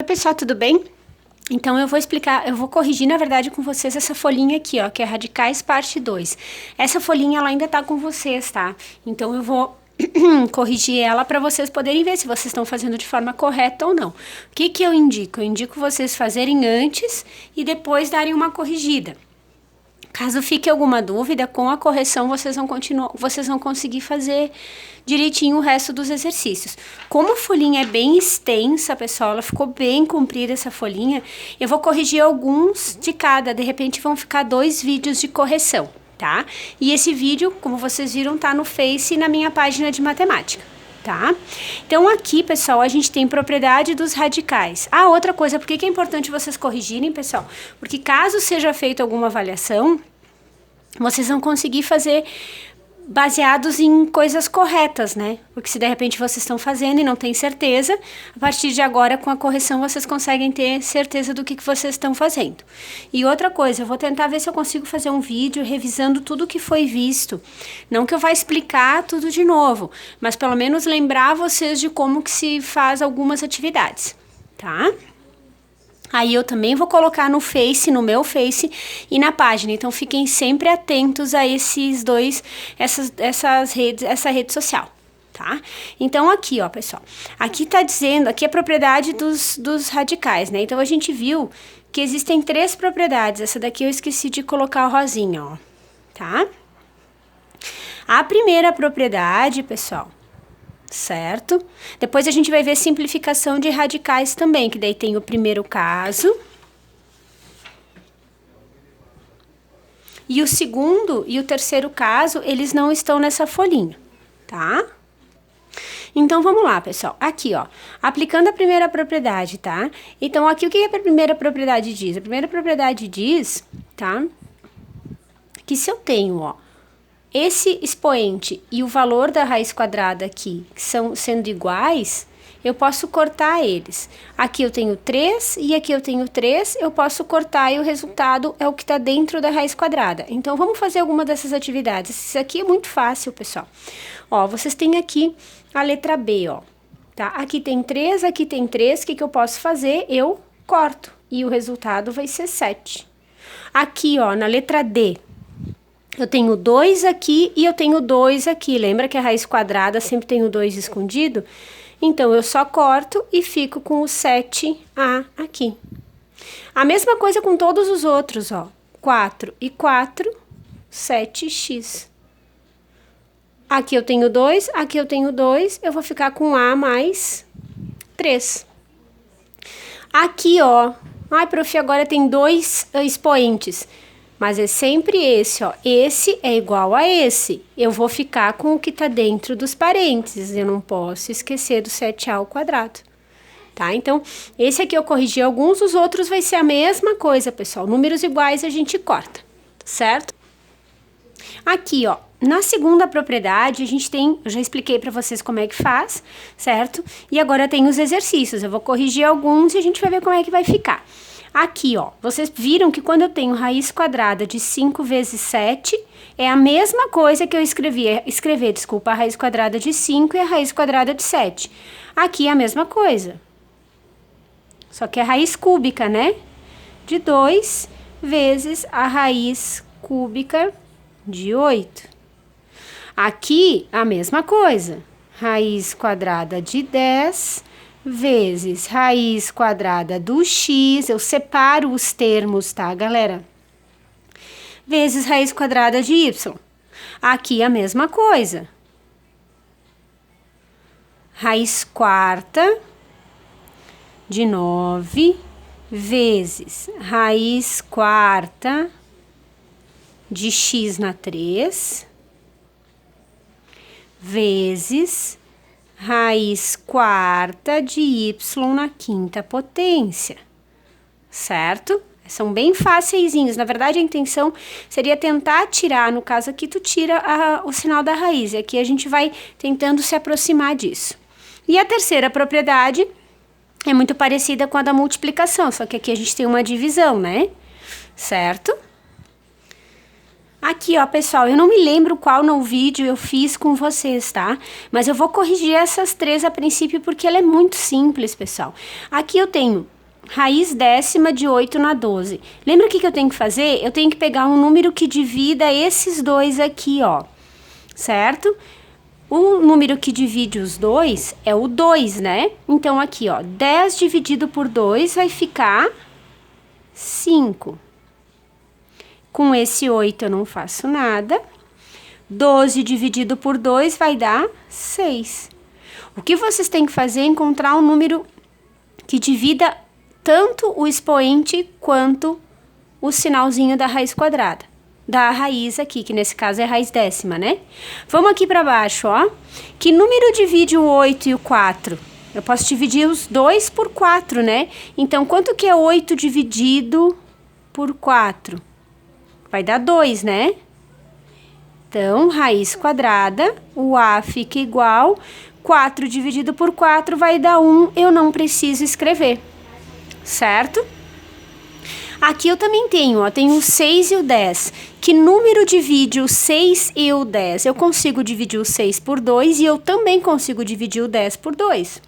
pessoal, tudo bem? Então eu vou corrigir na verdade com vocês essa folhinha aqui, ó, que é Radicais parte 2. Essa folhinha ela ainda tá com vocês, tá? Então eu vou corrigir ela para vocês poderem ver se vocês estão fazendo de forma correta ou não. O que que eu indico? Eu indico vocês fazerem antes e depois darem uma corrigida. Caso fique alguma dúvida, com a correção vocês vão conseguir fazer direitinho o resto dos exercícios. Como a folhinha é bem extensa, pessoal, ela ficou bem comprida essa folhinha, eu vou corrigir alguns de cada, de repente vão ficar 2 vídeos de correção, tá? E esse vídeo, como vocês viram, tá no Face e na minha página de matemática. Tá? Então aqui, pessoal, a gente tem propriedade dos radicais. Ah, outra coisa, por que é importante vocês corrigirem, pessoal? Porque caso seja feita alguma avaliação, vocês vão conseguir fazer baseados em coisas corretas, né? Porque se de repente vocês estão fazendo e não tem certeza, a partir de agora, com a correção, vocês conseguem ter certeza do que vocês estão fazendo. E outra coisa, eu vou tentar ver se eu consigo fazer um vídeo revisando tudo que foi visto. Não que eu vá explicar tudo de novo, mas pelo menos lembrar vocês de como que se faz algumas atividades, tá? Aí eu também vou colocar no Face, no meu Face e na página. Então fiquem sempre atentos a essa rede social, tá? Então aqui, ó, pessoal. Aqui tá dizendo, aqui é a propriedade dos radicais, né? Então a gente viu que existem 3 propriedades. Essa daqui eu esqueci de colocar o rosinha, ó, tá? A primeira propriedade, pessoal, certo? Depois a gente vai ver simplificação de radicais também, que daí tem o primeiro caso. E o segundo e o terceiro caso, eles não estão nessa folhinha, tá? Então, vamos lá, pessoal. Aqui, ó, aplicando a primeira propriedade, tá? Então, aqui o que a primeira propriedade diz? A primeira propriedade diz, tá? Que se eu tenho, ó, esse expoente e o valor da raiz quadrada aqui sendo iguais, eu posso cortar eles. Aqui eu tenho 3 e aqui eu tenho 3, eu posso cortar e o resultado é o que está dentro da raiz quadrada. Então, vamos fazer alguma dessas atividades. Isso aqui é muito fácil, pessoal. Ó, vocês têm aqui a letra B, ó, tá? Aqui tem 3, aqui tem 3, o que eu posso fazer? Eu corto e o resultado vai ser 7. Aqui, ó, na letra D, eu tenho 2 aqui e eu tenho 2 aqui. Lembra que a raiz quadrada sempre tem o 2 escondido? Então, eu só corto e fico com o 7A aqui. A mesma coisa com todos os outros, ó. 4 e 4, 7x. Aqui eu tenho 2, aqui eu tenho 2, eu vou ficar com A mais 3. Aqui, ó. Ai, prof, agora tem 2 expoentes. Mas é sempre esse, ó. Esse é igual a esse. Eu vou ficar com o que tá dentro dos parênteses. Eu não posso esquecer do 7A ao quadrado. Tá? Então, esse aqui eu corrigi alguns, os outros vai ser a mesma coisa, pessoal. Números iguais a gente corta, certo? Aqui, ó. Na segunda propriedade, a gente tem... Eu já expliquei pra vocês como é que faz, certo? E agora tem os exercícios. Eu vou corrigir alguns e a gente vai ver como é que vai ficar. Aqui, ó, vocês viram que quando eu tenho raiz quadrada de 5 vezes 7, é a mesma coisa que eu escrever, a raiz quadrada de 5 e a raiz quadrada de 7. Aqui é a mesma coisa. Só que é raiz cúbica, né? De 2 vezes a raiz cúbica de 8. Aqui, a mesma coisa. Raiz quadrada de 10 vezes raiz quadrada do x, eu separo os termos, tá, galera? Vezes raiz quadrada de y. Aqui a mesma coisa. Raiz quarta de 9 vezes raiz quarta de x na 3 vezes raiz quarta de y na quinta potência, certo? São bem faceizinhos. Na verdade, a intenção seria tentar tirar, no caso aqui, tu tira o sinal da raiz. E aqui a gente vai tentando se aproximar disso. E a terceira propriedade é muito parecida com a da multiplicação, só que aqui a gente tem uma divisão, né? Certo? Aqui, ó, pessoal, eu não me lembro qual no vídeo eu fiz com vocês, tá? Mas eu vou corrigir essas 3 a princípio porque ela é muito simples, pessoal. Aqui eu tenho raiz décima de 8 na 12. Lembra o que eu tenho que fazer? Eu tenho que pegar um número que divida esses dois aqui, ó. Certo? O número que divide os dois é o 2, né? Então, aqui, ó, 10 dividido por 2 vai ficar 5. Com esse 8 eu não faço nada. 12 dividido por 2 vai dar 6. O que vocês têm que fazer é encontrar um número que divida tanto o expoente quanto o sinalzinho da raiz quadrada. Da raiz aqui, que nesse caso é a raiz décima, né? Vamos aqui para baixo, ó. Que número divide o 8 e o 4? Eu posso dividir os 2 por 4, né? Então, quanto que é 8 dividido por 4? Vai dar 2, né? Então, raiz quadrada, o A fica igual, 4 dividido por 4 vai dar 1, eu não preciso escrever, certo? Aqui eu também tenho, ó, tenho o 6 e o 10. Que número divide o 6 e o 10? Eu consigo dividir o 6 por 2 e eu também consigo dividir o 10 por 2.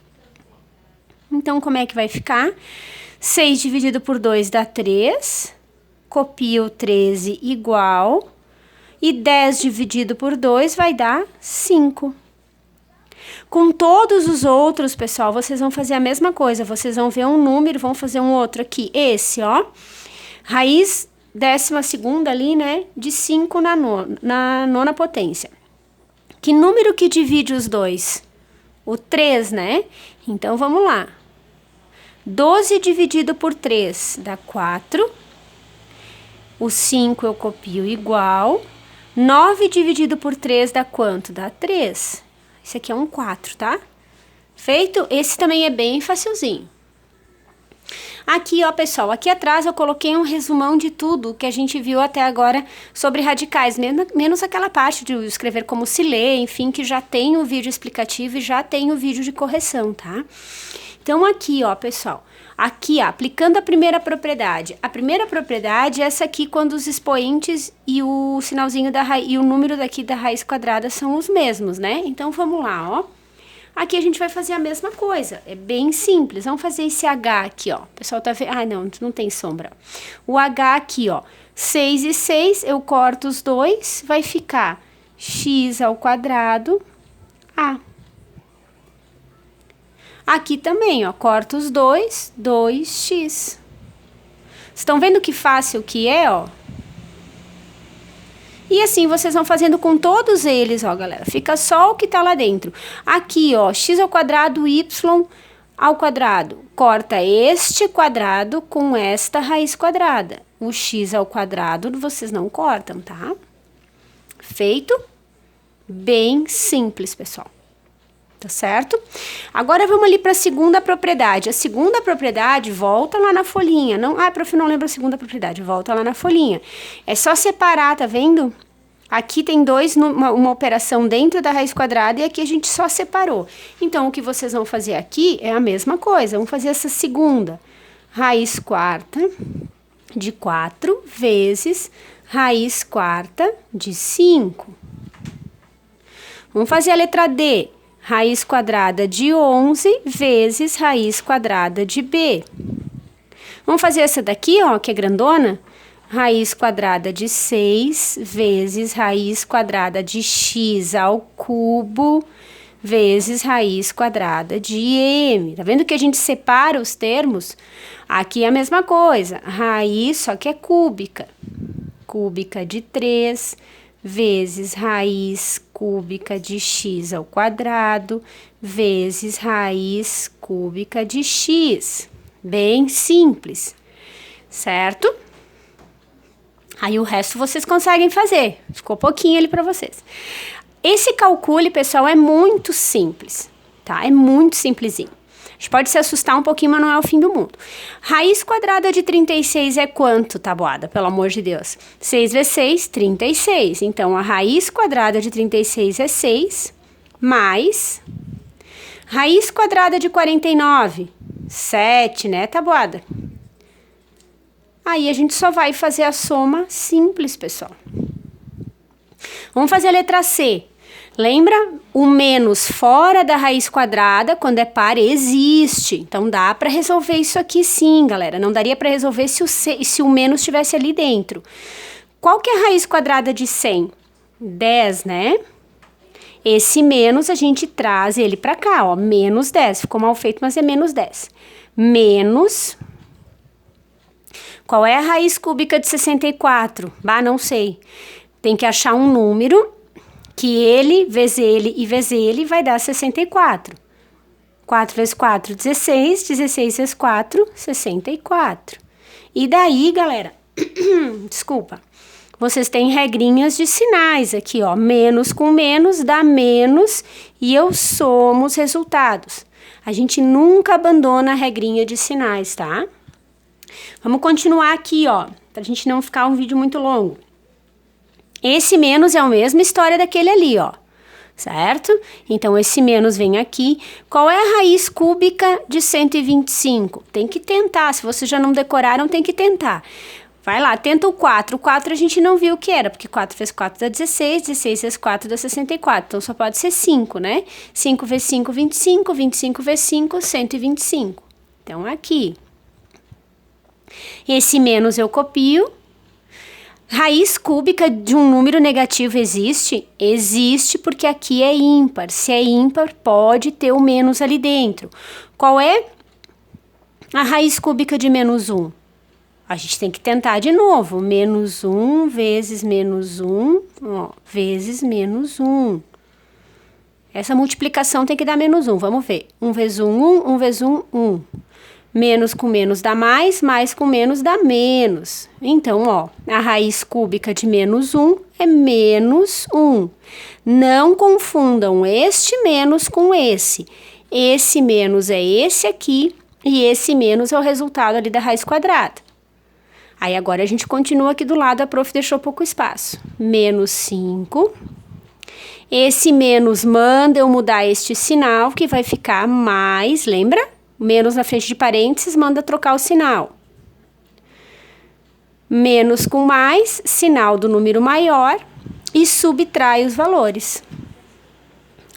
Então, como é que vai ficar? 6 dividido por 2 dá 3. Copio o 13 igual. E 10 dividido por 2 vai dar 5. Com todos os outros, pessoal, vocês vão fazer a mesma coisa. Vocês vão ver um número, vão fazer um outro aqui. Esse, ó. Raiz décima segunda ali, né? De 5 na nona potência. Que número que divide os dois? O 3, né? Então, vamos lá. 12 dividido por 3 dá 4. O 5 eu copio igual. 9 dividido por 3 dá quanto? Dá 3. Esse aqui é um 4, tá? Feito? Esse também é bem facilzinho. Aqui, ó, pessoal, aqui atrás eu coloquei um resumão de tudo que a gente viu até agora sobre radicais, menos aquela parte de escrever como se lê, enfim, que já tem o vídeo explicativo e já tem o vídeo de correção, tá? Então, aqui, ó, pessoal, aqui, ó, aplicando a primeira propriedade. A primeira propriedade é essa aqui, quando os expoentes e o sinalzinho da raiz, e o número daqui da raiz quadrada são os mesmos, né? Então, vamos lá, ó. Aqui a gente vai fazer a mesma coisa, é bem simples. Vamos fazer esse H aqui, ó. O pessoal tá vendo? Ah, não tem sombra. O H aqui, ó. 6 e 6, eu corto os dois, vai ficar x ao quadrado A. Aqui também, ó, corto os dois, 2x. Vocês estão vendo que fácil que é, ó? E assim vocês vão fazendo com todos eles, ó, galera. Fica só o que tá lá dentro. Aqui, ó, x ao quadrado, y ao quadrado. Corta este quadrado com esta raiz quadrada. O x ao quadrado vocês não cortam, tá? Feito? Bem simples, pessoal. Tá certo? Agora vamos ali para a segunda propriedade. A segunda propriedade, volta lá na folhinha. Não, prof, não lembro a segunda propriedade. Volta lá na folhinha. É só separar, tá vendo? Aqui tem uma operação dentro da raiz quadrada e aqui a gente só separou. Então, o que vocês vão fazer aqui é a mesma coisa. Vamos fazer essa segunda. Raiz quarta de 4 vezes raiz quarta de 5. Vamos fazer a letra D. Raiz quadrada de 11 vezes raiz quadrada de B. Vamos fazer essa daqui, ó, que é grandona? Raiz quadrada de 6 vezes raiz quadrada de x ao cubo vezes raiz quadrada de m. Tá vendo que a gente separa os termos? Aqui é a mesma coisa. Raiz, só que é cúbica. Cúbica de 3 vezes raiz cúbica de x ao quadrado vezes raiz cúbica de x. Bem simples, certo? Aí o resto vocês conseguem fazer. Ficou pouquinho ali para vocês. Esse calcule, pessoal, é muito simples, tá? É muito simplesinho. A gente pode se assustar um pouquinho, mas não é o fim do mundo. Raiz quadrada de 36 é quanto, tabuada? Pelo amor de Deus. 6 vezes 6, 36. Então, a raiz quadrada de 36 é 6, mais raiz quadrada de 49, 7, né, tabuada? Aí, a gente só vai fazer a soma simples, pessoal. Vamos fazer a letra C. Lembra? O menos fora da raiz quadrada, quando é par, existe. Então, dá para resolver isso aqui sim, galera. Não daria para resolver se o menos estivesse ali dentro. Qual que é a raiz quadrada de 100? 10, né? Esse menos a gente traz ele para cá, ó. Menos 10. Ficou mal feito, mas é menos 10. Menos... Qual é a raiz cúbica de 64? Bah, não sei. Tem que achar um número... que ele, vezes ele e vezes ele vai dar 64. 4 vezes 4, 16. 16 vezes 4, 64. E daí, galera, desculpa, vocês têm regrinhas de sinais aqui, ó. Menos com menos dá menos e eu somo os resultados. A gente nunca abandona a regrinha de sinais, tá? Vamos continuar aqui, ó, pra gente não ficar um vídeo muito longo. Esse menos é a mesma história daquele ali, ó, certo? Então, esse menos vem aqui. Qual é a raiz cúbica de 125? Tem que tentar, se vocês já não decoraram, tem que tentar. Vai lá, tenta o 4. O 4 a gente não viu o que era, porque 4 vezes 4 dá 16, 16 vezes 4 dá 64. Então, só pode ser 5, né? 5 vezes 5, 25, 25 vezes 5, 125. Então, aqui. Esse menos eu copio. Raiz cúbica de um número negativo existe? Existe porque aqui é ímpar. Se é ímpar, pode ter o menos ali dentro. Qual é a raiz cúbica de menos 1? A gente tem que tentar de novo. Menos 1 vezes menos 1, ó, vezes menos 1. Essa multiplicação tem que dar menos 1. Vamos ver. 1 vezes 1, 1. 1 vezes 1, 1. Menos com menos dá mais com menos dá menos. Então, ó, a raiz cúbica de menos 1 é menos 1. Não confundam este menos com esse. Esse menos é esse aqui e esse menos é o resultado ali da raiz quadrada. Aí, agora a gente continua aqui do lado, a prof deixou pouco espaço. Menos 5. Esse menos manda eu mudar este sinal, que vai ficar mais, lembra? Menos na frente de parênteses, manda trocar o sinal. Menos com mais, sinal do número maior e subtrai os valores.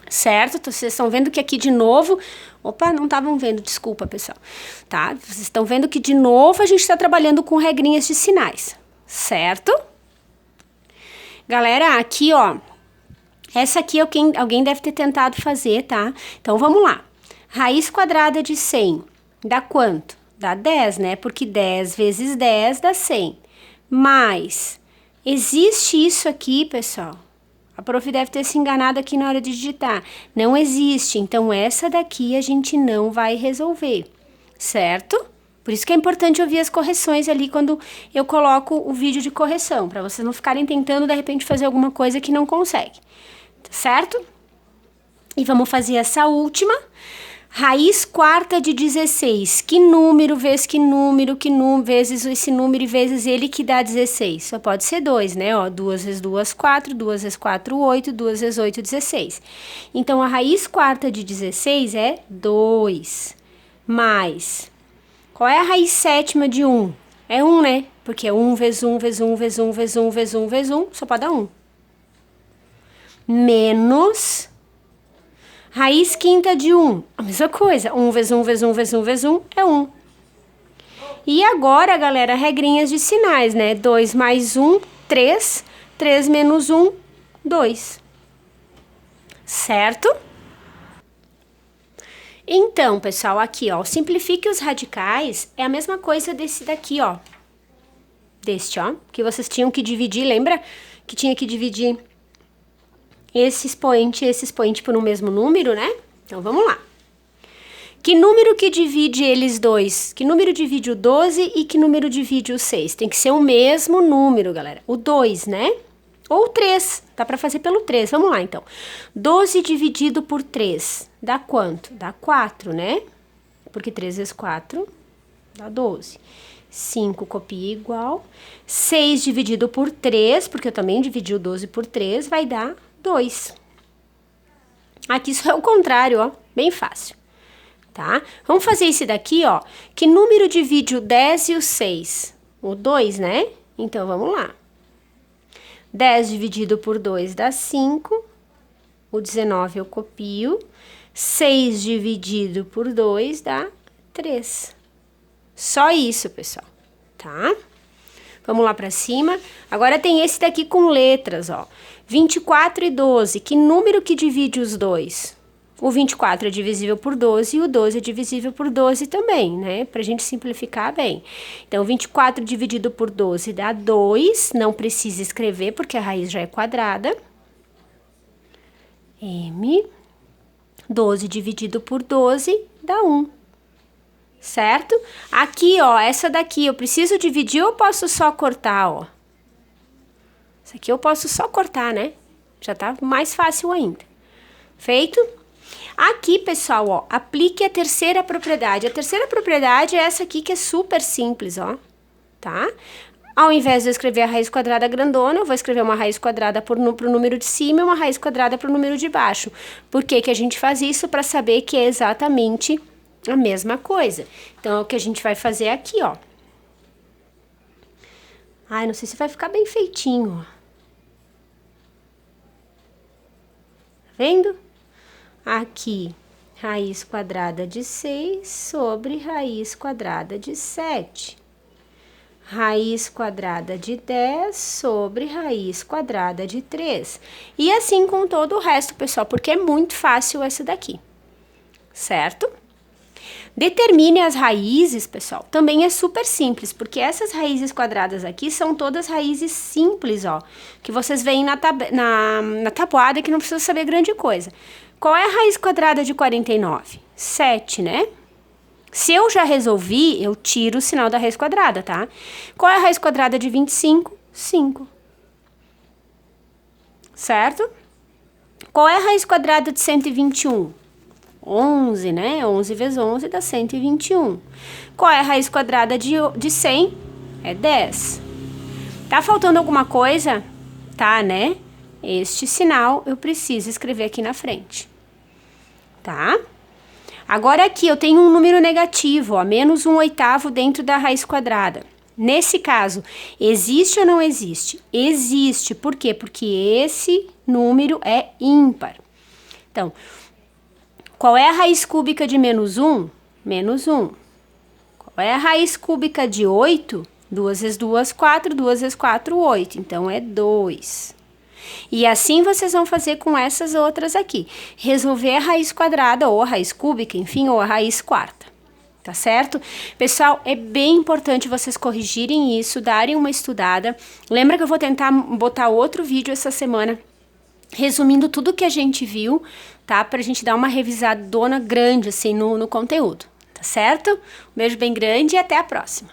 Certo? Então, vocês estão vendo que aqui de novo... Opa, não estavam vendo, desculpa, pessoal. Tá? Vocês estão vendo que de novo a gente está trabalhando com regrinhas de sinais. Certo? Galera, aqui, ó. Essa aqui é o que alguém deve ter tentado fazer, tá? Então, vamos lá. Raiz quadrada de 100 dá quanto? Dá 10, né? Porque 10 vezes 10 dá 100. Mas, existe isso aqui, pessoal? A prof deve ter se enganado aqui na hora de digitar. Não existe. Então, essa daqui a gente não vai resolver, certo? Por isso que é importante ouvir as correções ali quando eu coloco o vídeo de correção, para vocês não ficarem tentando, de repente, fazer alguma coisa que não consegue, certo? E vamos fazer essa última. Raiz quarta de 16. Que número vezes que número, vezes esse número e vezes ele que dá 16? Só pode ser 2, né? Ó, 2 vezes 2, 4. 2 vezes 4, 8. 2 vezes 8, 16. Então, a raiz quarta de 16 é 2. Mais. Qual é a raiz sétima de 1? É 1, né? Porque é 1 vezes 1 vezes 1 vezes 1 vezes 1 vezes 1 vezes 1. Só pode dar 1. Menos... Raiz quinta de 1, a mesma coisa, 1 vezes 1 vezes 1 vezes 1 vezes 1 é 1. E agora, galera, regrinhas de sinais, né? 2 mais 1, 3, 3 menos 1, 2. Certo? Então, pessoal, aqui, ó, simplifique os radicais é a mesma coisa desse daqui, ó. Deste, ó, que vocês tinham que dividir, lembra? Que tinha que dividir... esse expoente por um mesmo número, né? Então, vamos lá. Que número que divide eles dois? Que número divide o 12 e que número divide o 6? Tem que ser o mesmo número, galera. O 2, né? Ou o 3. Dá pra fazer pelo 3. Vamos lá, então. 12 dividido por 3. Dá quanto? Dá 4, né? Porque 3 vezes 4 dá 12. 5 copia igual. 6 dividido por 3, porque eu também dividi o 12 por 3, vai dar 2. Aqui isso é o contrário, ó, bem fácil, tá? Vamos fazer esse daqui, ó. Que número divide o 10 e o 6? O 2, né? Então, vamos lá. 10 dividido por 2 dá 5. O 19 eu copio. 6 dividido por 2 dá 3. Só isso, pessoal, tá? Vamos lá pra cima. Agora tem esse daqui com letras, ó. 24 e 12. Que número que divide os dois? O 24 é divisível por 12 e o 12 é divisível por 12 também, né? Pra gente simplificar bem. Então, 24 dividido por 12 dá 2. Não precisa escrever porque a raiz já é quadrada. M. 12 dividido por 12 dá 1. Certo? Aqui, ó, essa daqui eu preciso dividir ou eu posso só cortar, ó? Essa aqui eu posso só cortar, né? Já tá mais fácil ainda. Feito? Aqui, pessoal, ó, aplique a terceira propriedade. A terceira propriedade é essa aqui que é super simples, ó, tá? Ao invés de eu escrever a raiz quadrada grandona, eu vou escrever uma raiz quadrada pro número de cima e uma raiz quadrada pro número de baixo. Por que que a gente faz isso? Para saber que é exatamente a mesma coisa. Então, é o que a gente vai fazer aqui, ó. Ai, não sei se vai ficar bem feitinho, ó. Tá vendo? Aqui, raiz quadrada de 6 sobre raiz quadrada de 7. Raiz quadrada de 10 sobre raiz quadrada de 3. E assim com todo o resto, pessoal, porque é muito fácil essa daqui, certo? Determine as raízes, pessoal, também é super simples, porque essas raízes quadradas aqui são todas raízes simples, ó, que vocês veem na tabuada, que não precisa saber grande coisa. Qual é a raiz quadrada de 49? 7, né? Se eu já resolvi, eu tiro o sinal da raiz quadrada, tá? Qual é a raiz quadrada de 25? 5. Certo? Qual é a raiz quadrada de 121? 11, né? 11 vezes 11 dá 121. Qual é a raiz quadrada de 100? É 10. Tá faltando alguma coisa? Tá, né? Este sinal eu preciso escrever aqui na frente. Tá? Agora aqui eu tenho um número negativo, ó, menos 1/8 dentro da raiz quadrada. Nesse caso, existe ou não existe? Existe. Por quê? Porque esse número é ímpar. Então, qual é a raiz cúbica de menos 1? Menos 1. Qual é a raiz cúbica de 8? 2 vezes 2, 4. 2 vezes 4, 8. Então, é 2. E assim vocês vão fazer com essas outras aqui. Resolver a raiz quadrada, ou a raiz cúbica, enfim, ou a raiz quarta. Tá certo? Pessoal, é bem importante vocês corrigirem isso, darem uma estudada. Lembra que eu vou tentar botar outro vídeo essa semana, resumindo tudo que a gente viu, tá? Pra gente dar uma revisadona grande, assim, no conteúdo. Tá certo? Um beijo bem grande e até a próxima.